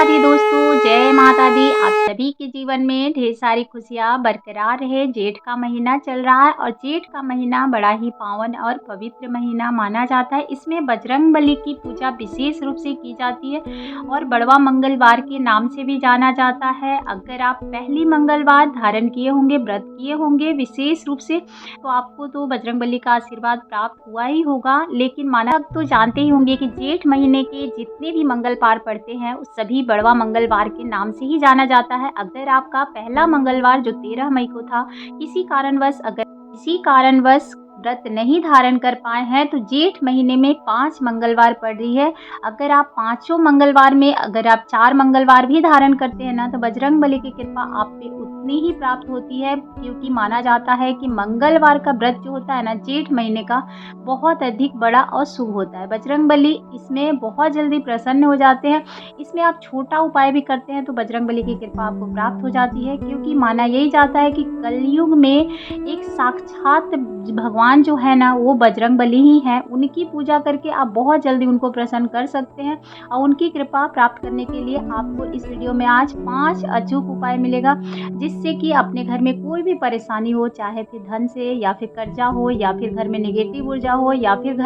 दी दोस्तों, जय माता दी। आप सभी के जीवन में ढेर सारी खुशियाँ बरकरार रहे। जेठ का महीना चल रहा है और जेठ का महीना बड़ा ही पावन और पवित्र महीना माना जाता है। इसमें बजरंगबली की पूजा विशेष रूप से की जाती है और बड़वा मंगलवार के नाम से भी जाना जाता है। अगर आप पहली मंगलवार धारण किए होंगे, व्रत किए होंगे विशेष रूप से, तो आपको तो बजरंगबली का आशीर्वाद प्राप्त हुआ ही होगा। लेकिन माना तो जानते ही होंगे कि जेठ महीने के जितने भी मंगल पार पड़ते हैं उस सभी बड़वा मंगलवार के नाम से ही जाना जाता है। अगर आपका पहला मंगलवार जो 13 मई को था, किसी कारणवश व्रत नहीं धारण कर पाए हैं, तो जेठ महीने में 5 मंगलवार पड़ रही है। अगर आप पाँचों मंगलवार में अगर आप 4 मंगलवार भी धारण करते हैं ना, तो बजरंगबली की कृपा आप पे उतनी ही प्राप्त होती है, क्योंकि माना जाता है कि मंगलवार का व्रत जो होता है ना जेठ महीने का, बहुत अधिक बड़ा और शुभ होता है। बजरंगबली इसमें बहुत जल्दी प्रसन्न हो जाते हैं। इसमें आप छोटा उपाय भी करते हैं तो बजरंगबली की कृपा आपको प्राप्त हो जाती है, क्योंकि माना यही जाता है कि कलयुग में एक साक्षात भगवान जो है ना वो बजरंगबली ही हैं। उनकी पूजा करके आप बहुत जल्दी उनको प्रसन्न कर सकते हैं और उनकी कृपा प्राप्त करने के लिए आपको इस वीडियो में आज 5 अचूक उपाय मिलेगा, जिससे कि अपने घर में कोई भी परेशानी हो, चाहे फिर धन से या फिर कर्जा हो या फिर घर में नेगेटिव ऊर्जा हो या फिर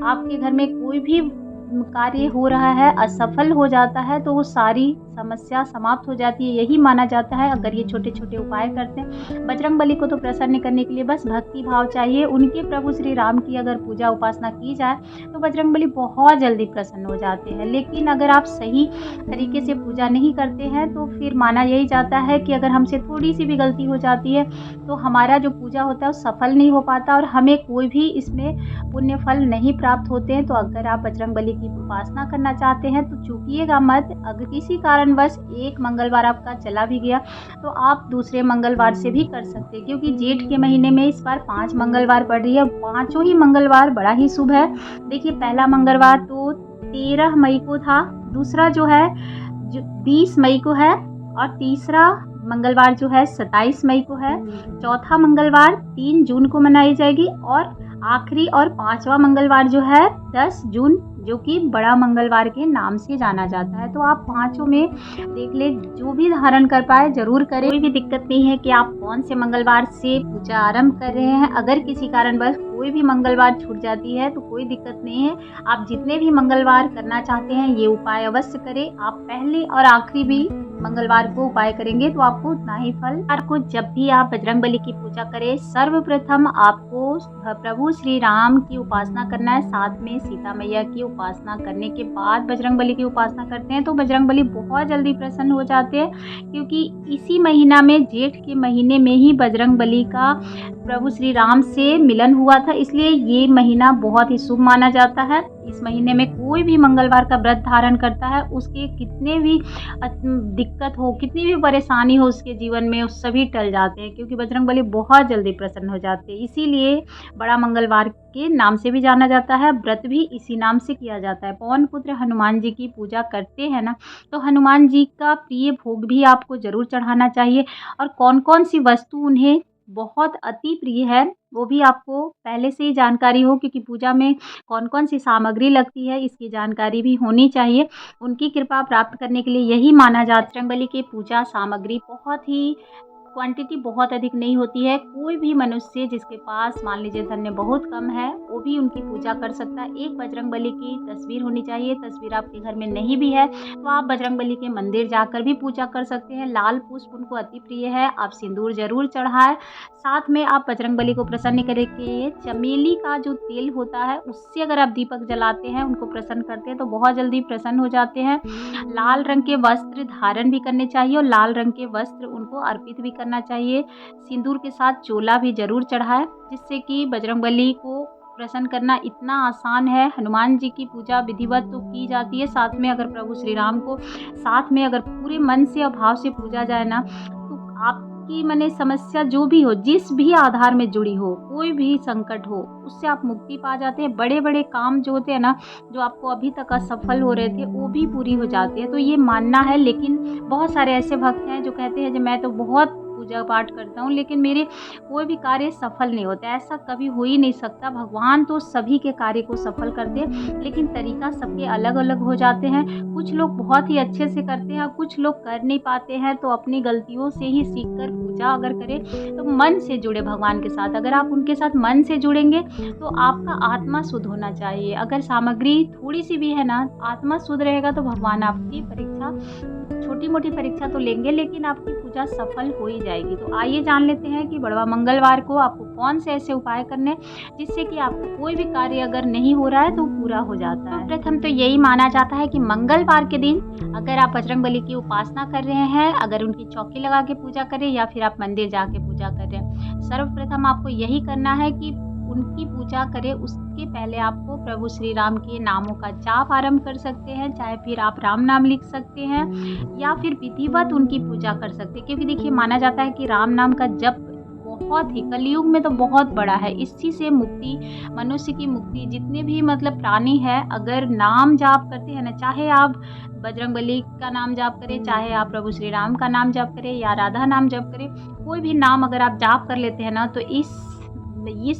आपके घर में कोई भी कार्य हो रहा है असफल हो जाता है, तो वो सारी समस्या समाप्त हो जाती है। यही माना जाता है अगर ये छोटे छोटे उपाय करते हैं। बजरंगबली को तो प्रसन्न करने के लिए बस भक्ति भाव चाहिए। उनके प्रभु श्री राम की अगर पूजा उपासना की जाए तो बजरंगबली बहुत जल्दी प्रसन्न हो जाते हैं। लेकिन अगर आप सही तरीके से पूजा नहीं करते हैं तो फिर माना यही जाता है कि अगर हमसे थोड़ी सी भी गलती हो जाती है तो हमारा जो पूजा होता है वो सफल नहीं हो पाता और हमें कोई भी इसमें पुण्य फल नहीं प्राप्त होते हैं। तो अगर आप बजरंगबली की उपासना करना चाहते हैं तो चूकिएगा मत। अगर किसी कारणवश एक मंगलवार आपका चला भी गया तो आप दूसरे मंगलवार से भी कर सकते हैं, क्योंकि जेठ के महीने में इस बार 5 मंगलवार पड़ रही है। पांचों ही मंगलवार बड़ा ही शुभ है। देखिए, पहला मंगलवार तो 13 मई को था, दूसरा जो है 20 मई को है और तीसरा मंगलवार जो है 27 मई को है। चौथा मंगलवार 3 जून को मनाई जाएगी और आखिरी और 5वां मंगलवार जो है 10 जून, जो कि बड़ा मंगलवार के नाम से जाना जाता है। तो आप पांचों में देख ले, जो भी धारण कर पाए जरूर करें। कोई भी दिक्कत नहीं है कि आप कौन से मंगलवार से पूजा आरंभ कर रहे हैं। अगर किसी कारणवश कोई भी मंगलवार छूट जाती है तो कोई दिक्कत नहीं है। आप जितने भी मंगलवार करना चाहते हैं ये उपाय अवश्य करें। आप पहले और आखिरी भी मंगलवार को उपाय करेंगे तो आपको उतना ही फल। आपको जब भी आप बजरंगबली की पूजा करें, सर्वप्रथम आपको प्रभु श्री राम की उपासना करना है। साथ में सीता मैया की उपासना करने के बाद बजरंगबली की उपासना करते हैं तो बजरंगबली बहुत जल्दी प्रसन्न हो जाते हैं, क्योंकि इसी महीना में जेठ के महीने में ही बजरंगबली का प्रभु श्री राम से मिलन हुआ था। इसलिए ये महीना बहुत ही शुभ माना जाता है। इस महीने में कोई भी मंगलवार का व्रत धारण करता है, उसके कितने भी दिक्कत हो, कितनी भी परेशानी हो उसके जीवन में, उस सभी टल जाते हैं, क्योंकि बजरंगबली बहुत जल्दी प्रसन्न हो जाते हैं। इसीलिए बड़ा मंगलवार के नाम से भी जाना जाता है। व्रत भी इसी नाम से किया जाता है। पवन पुत्र हनुमान जी की पूजा करते हैं ना, तो हनुमान जी का प्रिय भोग भी आपको जरूर चढ़ाना चाहिए। और कौन कौन सी वस्तु उन्हें बहुत अति प्रिय है वो भी आपको पहले से ही जानकारी हो, क्योंकि पूजा में कौन कौन सी सामग्री लगती है इसकी जानकारी भी होनी चाहिए। उनकी कृपा प्राप्त करने के लिए यही माना जाता है। बजरंगबली की पूजा सामग्री बहुत ही क्वांटिटी बहुत अधिक नहीं होती है। कोई भी मनुष्य जिसके पास मान लीजिए धन्य बहुत कम है वो भी उनकी पूजा कर सकता है। एक बजरंगबली की तस्वीर होनी चाहिए। तस्वीर आपके घर में नहीं भी है तो आप बजरंगबली के मंदिर जाकर भी पूजा कर सकते हैं। लाल पुष्प उनको अति प्रिय है, आप सिंदूर जरूर चढ़ाएं। साथ में आप बजरंगबली को प्रसन्न करने के लिए चमेली का जो तेल होता है उससे अगर आप दीपक जलाते हैं, उनको प्रसन्न करते हैं तो बहुत जल्दी प्रसन्न हो जाते हैं। लाल रंग के वस्त्र धारण भी करने चाहिए और लाल रंग के वस्त्र उनको अर्पित भी करना चाहिए। सिंदूर के साथ चोला भी जरूर चढ़ाएं, जिससे कि बजरंगबली को प्रसन्न करना इतना आसान है। हनुमान जी की पूजा विधिवत तो की जाती है, साथ में अगर प्रभु श्री राम को साथ में अगर पूरे मन से और भाव से पूजा जाए ना, तो आपकी मने समस्या जो भी हो, जिस भी आधार में जुड़ी हो, कोई भी संकट हो, उससे आप मुक्ति पा जाते हैं। बड़े बड़े काम जो होते हैं ना, जो आपको अभी तक असफल हो रहे थे, वो भी पूरी हो जाती है। तो ये मानना है। लेकिन बहुत सारे ऐसे भक्त हैं जो कहते हैं कि मैं तो बहुत पूजा पाठ करता हूँ लेकिन मेरे कोई भी कार्य सफल नहीं होता, ऐसा कभी हो ही नहीं सकता। भगवान तो सभी के कार्य को सफल करते हैं, लेकिन तरीका सबके अलग-अलग हो जाते हैं। कुछ लोग बहुत ही अच्छे से करते हैं, कुछ लोग कर नहीं पाते हैं, तो अपनी गलतियों से ही सीख कर पूजा अगर करें तो मन से जुड़े भगवान के साथ। अगर आप उनके साथ मन से जुड़ेंगे तो आपका आत्मा शुद्ध होना चाहिए। अगर सामग्री थोड़ी-सी भी है ना, आत्मा शुद्ध रहेगा तो भगवान आपकी परीक्षा, छोटी-मोटी परीक्षा तो लेंगे लेकिन आपकी पूजा सफल हो ही जाएगी। तो आइए जान लेते हैं कि बड़वा मंगलवार को आपको कौन से ऐसे उपाय करने हैं जिससे कि आपको कोई भी कार्य अगर नहीं हो रहा है तो पूरा हो जाता है। प्रथम तो यही माना जाता है कि मंगलवार के दिन अगर आप बजरंगबली की उपासना कर रहे हैं, अगर उनकी चौकी लगा के पूजा करें या फिर आप मंदिर जाके पूजा कर रहे हैं, सर्वप्रथम आपको यही करना है कि उनकी पूजा करें। उसके पहले आपको प्रभु श्री राम के नामों का जाप आरंभ कर सकते हैं, चाहे फिर आप राम नाम लिख सकते हैं या फिर विधिवत उनकी पूजा कर सकते हैं। क्योंकि देखिए माना जाता है कि राम नाम का जप बहुत ही कलयुग में तो बहुत बड़ा है। इसी से मुक्ति, मनुष्य की मुक्ति, जितने भी मतलब प्राणी है अगर नाम जाप करते हैं ना, चाहे आप बजरंगबली का नाम जाप करें, चाहे आप प्रभु श्री राम का नाम जाप करें या राधा नाम जाप करें, कोई भी नाम अगर आप जाप कर लेते हैं ना, तो इस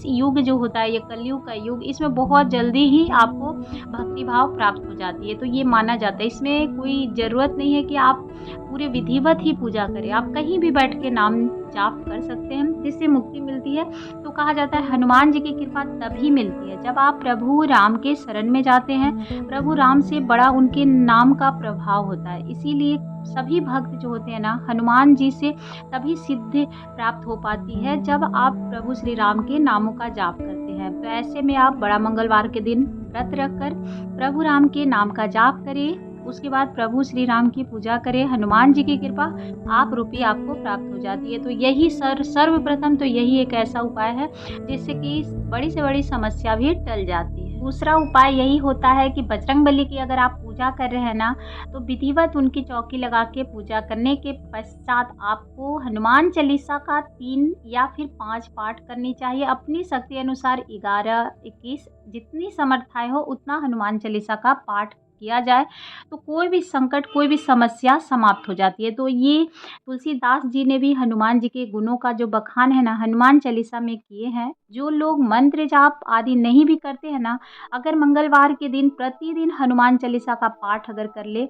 युग जो होता है, ये कलयुग का युग, इसमें बहुत जल्दी ही आपको भक्ति भाव प्राप्त हो जाती है। तो ये माना जाता है, इसमें कोई ज़रूरत नहीं है कि आप पूरे विधिवत ही पूजा करें। आप कहीं भी बैठ के नाम जाप कर सकते हैं, जिससे मुक्ति मिलती है। तो कहा जाता है हनुमान जी की कृपा तभी मिलती है जब आप प्रभु राम के शरण में जाते हैं। प्रभु राम से बड़ा उनके नाम का प्रभाव होता है। इसीलिए सभी भक्त जो होते हैं ना, हनुमान जी से तभी सिद्धि प्राप्त हो पाती है जब आप प्रभु श्री राम के नामों का जाप करते हैं। तो ऐसे में आप बड़ा मंगलवार के दिन व्रत रखकर प्रभु राम के नाम का जाप करें, उसके बाद प्रभु श्री राम की पूजा करें। हनुमान जी की कृपा आप रूपी आपको प्राप्त हो जाती है। तो यही सर्वप्रथम तो यही एक ऐसा उपाय है जिससे कि बड़ी से बड़ी समस्या भी टल जाती है। दूसरा उपाय यही होता है कि बजरंगबली की अगर आप पूजा कर रहे हैं ना, तो विधिवत उनकी चौकी लगा के पूजा करने के पश्चात आपको हनुमान चालीसा का 3 या फिर 5 पाठ करनी चाहिए। अपनी शक्ति अनुसार 11, 21 जितनी समर्थाएं हो उतना हनुमान चालीसा का पाठ किया जाए तो कोई भी संकट, कोई भी समस्या समाप्त हो जाती है। तो ये तुलसीदास जी ने भी हनुमान जी के गुणों का जो बखान है ना, हनुमान चालीसा में किए हैं। जो लोग मंत्र जाप आदि नहीं भी करते हैं ना, अगर मंगलवार के दिन प्रतिदिन हनुमान चालीसा का पाठ अगर कर ले,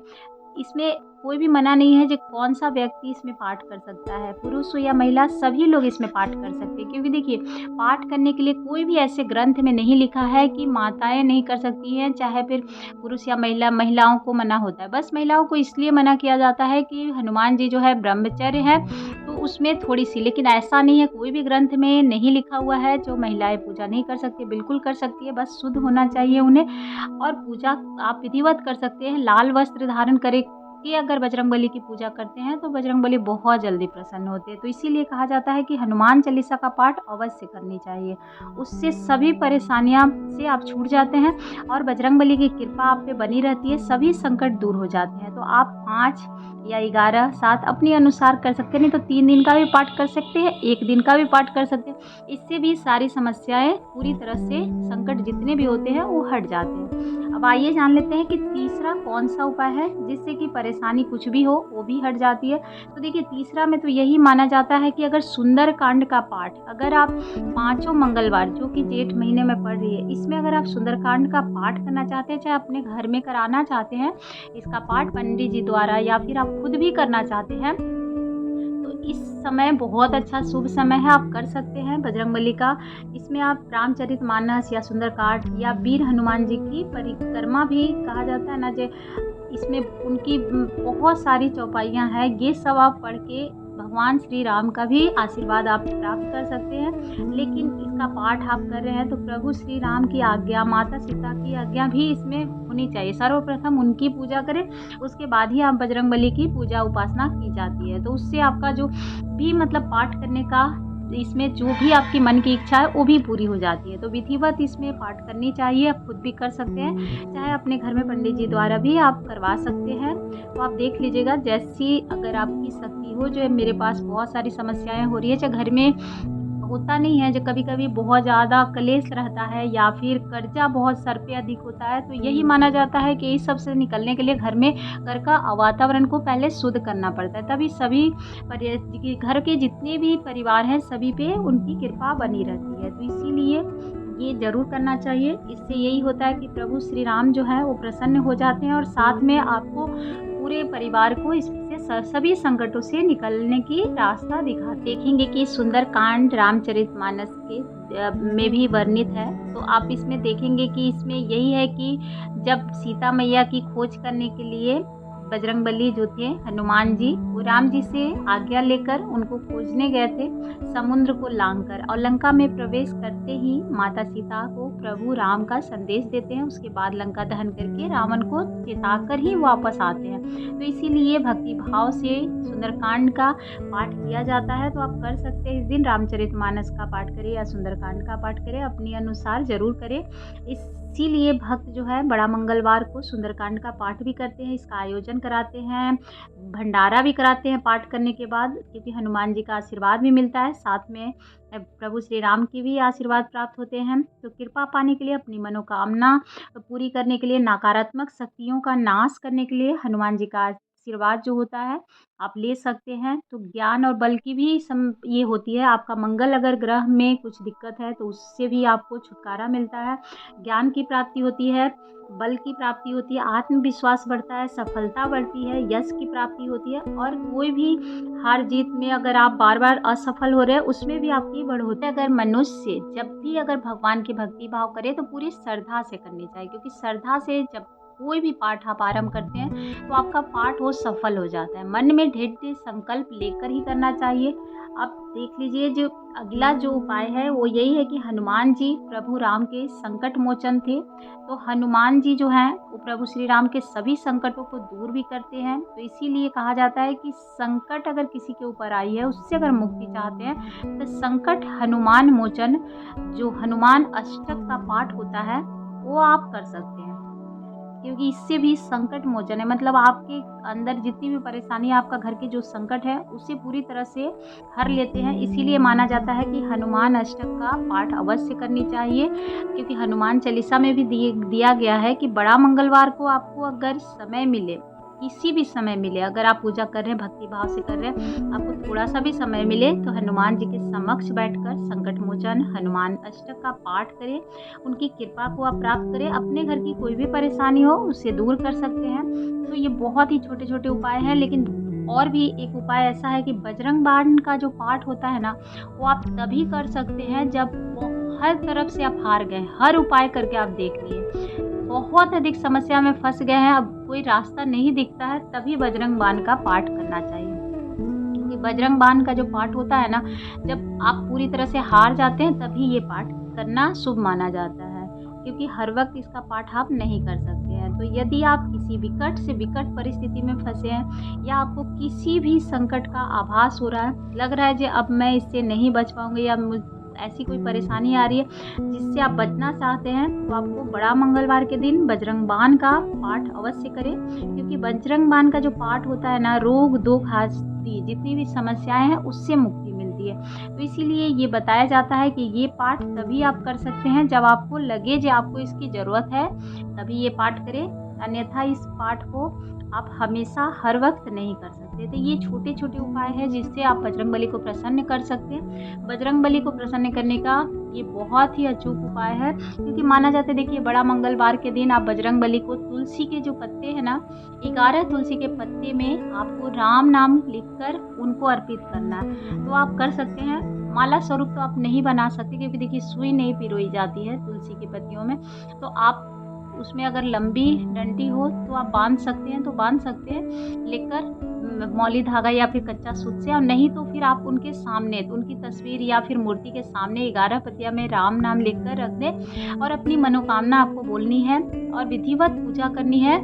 इसमें कोई भी मना नहीं है जो कौन सा व्यक्ति इसमें पाठ कर सकता है, पुरुष हो या महिला, सभी लोग इसमें पाठ कर सकते हैं। क्योंकि देखिए पाठ करने के लिए कोई भी ऐसे ग्रंथ में नहीं लिखा है कि माताएं नहीं कर सकती हैं, चाहे फिर पुरुष या महिलाओं को मना होता है। बस महिलाओं को इसलिए मना किया जाता है कि हनुमान जी जो है ब्रह्मचर्य है, तो उसमें थोड़ी सी, लेकिन ऐसा नहीं है, कोई भी ग्रंथ में नहीं लिखा हुआ है जो महिलाएं पूजा नहीं कर सकती, बिल्कुल कर सकती है, बस शुद्ध होना चाहिए उन्हें। और पूजा आप विधिवत कर सकते हैं, लाल वस्त्र धारण करे कि अगर बजरंगबली की पूजा करते हैं तो बजरंगबली बहुत जल्दी प्रसन्न होते हैं। तो इसीलिए कहा जाता है कि हनुमान चालीसा का पाठ अवश्य करनी चाहिए, उससे सभी परेशानियां से आप छूट जाते हैं और बजरंगबली की कृपा आप पे बनी रहती है, सभी संकट दूर हो जाते हैं। तो आप 5 या 11, 7 अपने अनुसार कर सकते हैं, नहीं तो 3 दिन का भी पाठ कर सकते हैं, 1 दिन का भी पाठ कर सकते हैं। इससे भी सारी समस्याएं पूरी तरह से, संकट जितने भी होते हैं वो हट जाते हैं। अब आइए जान लेते हैं कि तीसरा कौन सा उपाय है जिससे कि परेशानी कुछ भी हो वो भी हट जाती है। तो देखिए तीसरा में तो यही माना जाता है कि अगर सुंदरकांड का पाठ अगर आप 5 मंगलवार जो कि जेठ महीने में पड़ रही है, इसमें अगर आप सुंदरकांड का पाठ करना चाहते हैं, चाहे अपने घर में कराना चाहते हैं इसका पाठ पंडित जी द्वारा, या फिर आप खुद भी करना चाहते हैं, तो इस समय बहुत अच्छा शुभ समय है, आप कर सकते हैं बजरंगबली का। इसमें आप रामचरितमानस या सुंदरकांड या वीर हनुमान जी की परिक्रमा भी कहा जाता है ना, जो इसमें उनकी बहुत सारी चौपाइयाँ हैं, ये सब आप पढ़ के भगवान श्री राम का भी आशीर्वाद आप प्राप्त कर सकते हैं। लेकिन इसका पाठ आप कर रहे हैं तो प्रभु श्री राम की आज्ञा, माता सीता की आज्ञा भी इसमें होनी चाहिए। सर्वप्रथम उनकी पूजा करें, उसके बाद ही आप बजरंगबली की पूजा उपासना की जाती है। तो उससे आपका जो भी मतलब पाठ करने का, इसमें जो भी आपकी मन की इच्छा है वो भी पूरी हो जाती है। तो विधिवत इसमें पाठ करनी चाहिए, आप खुद भी कर सकते हैं, चाहे अपने घर में पंडित जी द्वारा भी आप करवा सकते हैं। तो आप देख लीजिएगा, जैसी अगर आपकी शक्ति हो, जो मेरे पास बहुत सारी समस्याएं हो रही है, चाहे घर में होता नहीं है, जो कभी-कभी बहुत ज़्यादा क्लेश रहता है या फिर कर्ज़ा बहुत सर पे अधिक होता है, तो यही माना जाता है कि इस सब से निकलने के लिए घर का वातावरण को पहले शुद्ध करना पड़ता है। तभी सभी घर के जितने भी परिवार हैं, सभी पे उनकी कृपा बनी रहती है। तो इसीलिए ये ज़रूर करना चाहिए। इससे यही होता है कि प्रभु श्री राम जो है वो प्रसन्न हो जाते हैं और साथ में आपको पूरे परिवार को इससे सभी संकटों से निकलने की रास्ता देखेंगे कि सुंदरकांड रामचरितमानस के में भी वर्णित है। तो आप इसमें देखेंगे कि इसमें यही है कि जब सीता मैया की खोज करने के लिए बजरंगबली जो थे हनुमान जी, वो राम जी से आज्ञा लेकर उनको खोजने गए थे समुद्र को लांघकर, और लंका में प्रवेश करते ही माता सीता को प्रभु राम का संदेश देते हैं। उसके बाद लंका दहन करके रावण को चिताकर ही वापस आते हैं। तो इसीलिए भक्ति भाव से सुंदरकांड का पाठ किया जाता है। तो आप कर सकते हैं, इस दिन रामचरितमानस का पाठ करें या सुंदरकांड का पाठ करें, अपने अनुसार ज़रूर करें। इसीलिए भक्त जो है बड़ा मंगलवार को सुंदरकांड का पाठ भी करते हैं, इसका आयोजन कराते हैं, भंडारा भी कराते हैं पाठ करने के बाद, क्योंकि हनुमान जी का आशीर्वाद भी मिलता है, साथ में प्रभु श्री राम की भी आशीर्वाद प्राप्त होते हैं। तो कृपा पाने के लिए, अपनी मनोकामना पूरी करने के लिए, नकारात्मक शक्तियों का नाश करने के लिए हनुमान जी का आशीर्वाद जो होता है आप ले सकते हैं। तो ज्ञान और बल की भी ये होती है, आपका मंगल अगर ग्रह में कुछ दिक्कत है तो उससे भी आपको छुटकारा मिलता है, ज्ञान की प्राप्ति होती है, बल की प्राप्ति होती है, आत्मविश्वास बढ़ता है, सफलता बढ़ती है, यश की प्राप्ति होती है, और कोई भी हार जीत में अगर आप बार बार असफल हो रहे हैं उसमें भी आपकी बढ़ोतरी। अगर मनुष्य जब भी अगर भगवान की भक्ति भाव करे तो पूरी श्रद्धा से करनी चाहिए, क्योंकि श्रद्धा से जब कोई भी पाठ आप आरंभ करते हैं तो आपका पाठ वो सफल हो जाता है। मन में दृढ़ संकल्प लेकर ही करना चाहिए। अब देख लीजिए, जो अगला जो उपाय है वो यही है कि हनुमान जी प्रभु राम के संकट मोचन थे। तो हनुमान जी जो हैं वो प्रभु श्री राम के सभी संकटों को दूर भी करते हैं। तो इसीलिए कहा जाता है कि संकट अगर किसी के ऊपर आई है, उससे अगर मुक्ति चाहते हैं तो संकट हनुमान मोचन जो हनुमान अष्टक का पाठ होता है वो आप कर सकते हैं, क्योंकि इससे भी संकट मोचन है। मतलब आपके अंदर जितनी भी परेशानी, आपका घर के जो संकट है उसे पूरी तरह से हर लेते हैं। इसीलिए माना जाता है कि हनुमान अष्टक का पाठ अवश्य करनी चाहिए, क्योंकि हनुमान चालीसा में भी दिया गया है कि बड़ा मंगलवार को आपको अगर समय मिले, किसी भी समय मिले, अगर आप पूजा कर रहे हैं, भक्ति भाव से कर रहे हैं, आपको थोड़ा सा भी समय मिले तो हनुमान जी के समक्ष बैठकर संकट मोचन हनुमान अष्टक का पाठ करें, उनकी कृपा को आप प्राप्त करें। अपने घर की कोई भी परेशानी हो उसे दूर कर सकते हैं। तो ये बहुत ही छोटे छोटे उपाय हैं, लेकिन और भी एक उपाय ऐसा है कि बजरंग बाण का जो पाठ होता है ना, वो आप तभी कर सकते हैं जब हर तरफ से आप हार गए, हर उपाय करके आप देख लिए, बहुत अधिक समस्या में फंस गए हैं, अब कोई रास्ता नहीं दिखता है, तभी बजरंग बाण का पाठ करना चाहिए। क्योंकि बजरंग बाण का जो पाठ होता है ना, जब आप पूरी तरह से हार जाते हैं तभी ये पाठ करना शुभ माना जाता है, क्योंकि हर वक्त इसका पाठ आप नहीं कर सकते हैं। तो यदि आप किसी विकट से विकट परिस्थिति में फंसे हैं या आपको किसी भी संकट का आभास हो रहा है, लग रहा है कि अब मैं इससे नहीं बच पाऊंगी, या ऐसी कोई परेशानी आ रही है जिससे आप बचना चाहते हैं, तो आपको बड़ा मंगलवार के दिन बजरंग बाण का पाठ अवश्य करें। क्योंकि बजरंग बाण का जो पाठ होता है ना, रोग दुख हास्ती जितनी भी समस्याएं हैं उससे मुक्ति मिलती है। तो इसीलिए ये बताया जाता है कि ये पाठ तभी आप कर सकते हैं जब आपको लगे कि आपको इसकी ज़रूरत है, तभी ये पाठ करें, अन्यथा इस पाठ को आप हमेशा हर वक्त नहीं कर सकते। तो ये छोटे छोटे उपाय हैं जिससे आप बजरंगबली को प्रसन्न कर सकते हैं। बजरंगबली को प्रसन्न करने का ये बहुत ही अचूक उपाय है, क्योंकि माना जाता है, देखिए, बड़ा मंगलवार के दिन आप बजरंगबली को तुलसी के जो पत्ते हैं ना, 11 तुलसी के पत्ते में आपको राम नाम लिखकर उनको अर्पित करना है। तो आप कर सकते हैं। माला स्वरूप तो आप नहीं बना सकते, क्योंकि देखिए सुई नहीं पिरोई जाती है तुलसी की पत्तियों में। तो आप उसमें अगर लंबी डंडी हो तो आप बांध सकते हैं, तो बांध सकते हैं लेकर मौली धागा या फिर कच्चा सूत से, और नहीं तो फिर आप उनके सामने, तो उनकी तस्वीर या फिर मूर्ति के सामने 11 पत्तियां में राम नाम लिखकर रख दें और अपनी मनोकामना आपको बोलनी है और विधिवत पूजा करनी है।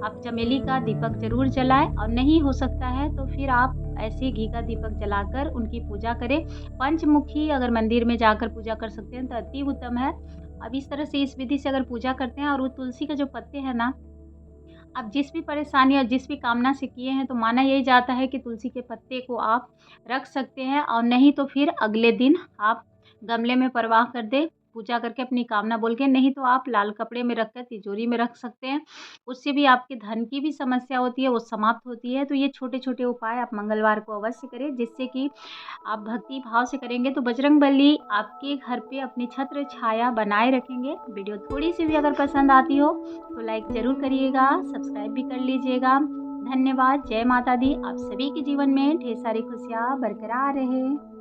आप चमेली का दीपक जरूर जलाएं, और नहीं हो सकता है तो फिर आप ऐसे घी का दीपक जलाकर उनकी पूजा करें। पंचमुखी अगर मंदिर में जाकर पूजा कर सकते हैं तो अति उत्तम है। अब इस तरह से, इस विधि से अगर पूजा करते हैं और वो तुलसी के जो पत्ते हैं ना, आप जिस भी परेशानी और जिस भी कामना से किए हैं, तो माना यही जाता है कि तुलसी के पत्ते को आप रख सकते हैं, और नहीं तो फिर अगले दिन आप गमले में प्रवाह कर दें, पूजा करके अपनी कामना बोल के। नहीं तो आप लाल कपड़े में रख कर तिजोरी में रख सकते हैं। उससे भी आपके धन की भी समस्या होती है, वो समाप्त होती है। तो ये छोटे-छोटे उपाय आप मंगलवार को अवश्य करें, जिससे कि आप भक्ति भाव से करेंगे तो बजरंगबली आपके घर पे अपनी छत्र छाया बनाए रखेंगे। वीडियो थोड़ी-सी भी अगर पसंद आती हो तो लाइक ज़रूर करिएगा, सब्सक्राइब भी कर लीजिएगा। धन्यवाद। जय माता दी। आप सभी के जीवन में ढेर सारी खुशियाँ बरकरार रहे।